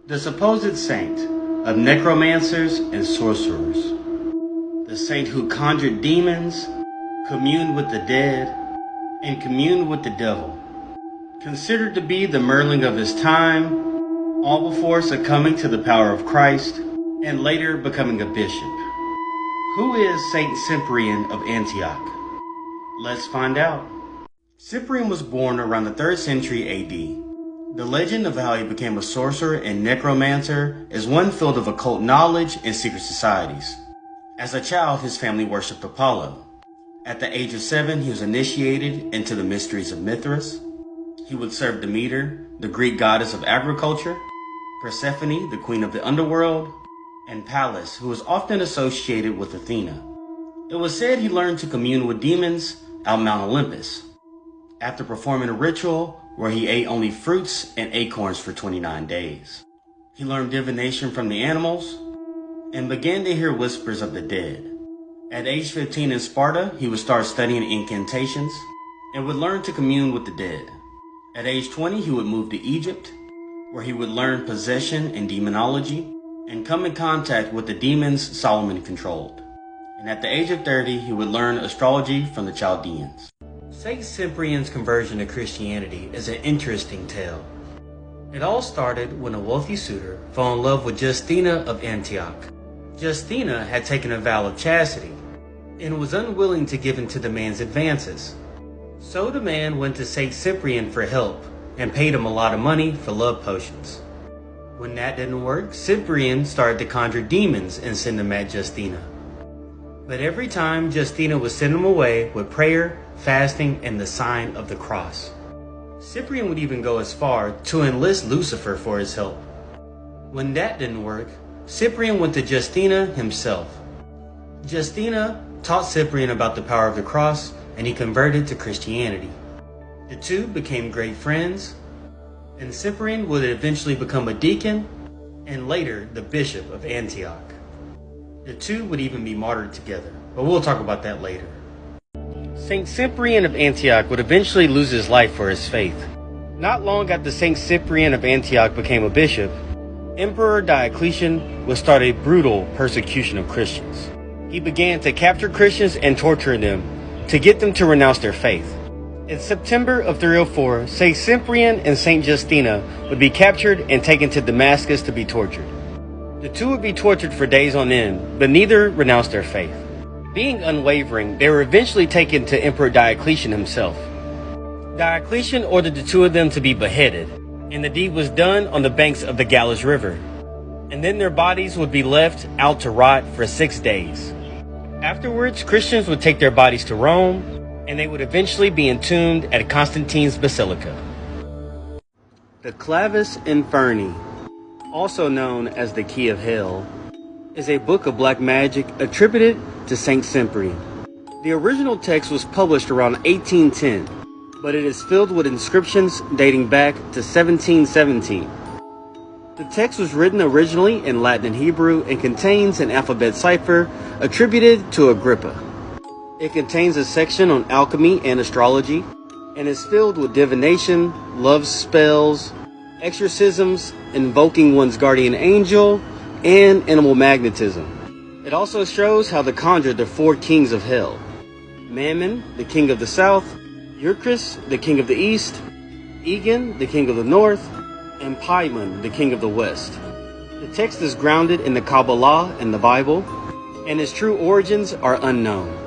The supposed saint of necromancers and sorcerers. The saint who conjured demons, communed with the dead, and communed with the devil. Considered to be the Merlin of his time, all before succumbing to the power of Christ, and later becoming a bishop. Who is St. Cyprian of Antioch? Let's find out. Cyprian was born around the 3rd century AD. The legend of how he became a sorcerer and necromancer is one filled of occult knowledge and secret societies. As a child, his family worshipped Apollo. At the age of 7, he was initiated into the mysteries of Mithras. He would serve Demeter, the Greek goddess of agriculture, Persephone, the queen of the underworld, and Pallas, who was often associated with Athena. It was said he learned to commune with demons out Mount Olympus. After performing a ritual where he ate only fruits and acorns for 29 days. He learned divination from the animals and began to hear whispers of the dead. At age 15 in Sparta, he would start studying incantations and would learn to commune with the dead. At age 20, he would move to Egypt, where he would learn possession and demonology and come in contact with the demons Solomon controlled. And at the age of 30, he would learn astrology from the Chaldeans. St. Cyprian's conversion to Christianity is an interesting tale. It all started when a wealthy suitor fell in love with Justina of Antioch. Justina had taken a vow of chastity and was unwilling to give in to the man's advances. So the man went to St. Cyprian for help and paid him a lot of money for love potions. When that didn't work, Cyprian started to conjure demons and send them at Justina. But every time Justina would send him away with prayer, fasting, and the sign of the cross. Cyprian would even go as far to enlist Lucifer for his help. When that didn't work, Cyprian went to Justina himself. Justina taught Cyprian about the power of the cross, and he converted to Christianity. The two became great friends, and Cyprian would eventually become a deacon and later the bishop of Antioch. The two would even be martyred together, but we'll talk about that later. St. Cyprian of Antioch would eventually lose his life for his faith. Not long after St. Cyprian of Antioch became a bishop, Emperor Diocletian would start a brutal persecution of Christians. He began to capture Christians and torture them to get them to renounce their faith. In September of 304, St. Cyprian and St. Justina would be captured and taken to Damascus to be tortured. The two would be tortured for days on end, but neither renounced their faith. Being unwavering, they were eventually taken to Emperor Diocletian himself. Diocletian ordered the two of them to be beheaded, and the deed was done on the banks of the Gallus River. And then their bodies would be left out to rot for 6 days. Afterwards, Christians would take their bodies to Rome, and they would eventually be entombed at Constantine's Basilica. The Clavis Inferni, also known as the Key of Hell, is a book of black magic attributed to St. Cyprian. The original text was published around 1810, but it is filled with inscriptions dating back to 1717. The text was written originally in Latin and Hebrew and contains an alphabet cipher attributed to Agrippa. It contains a section on alchemy and astrology, and is filled with divination, love spells, exorcisms, invoking one's guardian angel, and animal magnetism. It also shows how to conjure the 4 kings of hell: Mammon, the king of the south; Eucrus, the king of the east; Egan, the king of the north; and Paimon, the king of the west. The text is grounded in the Kabbalah and the Bible, and its true origins are unknown.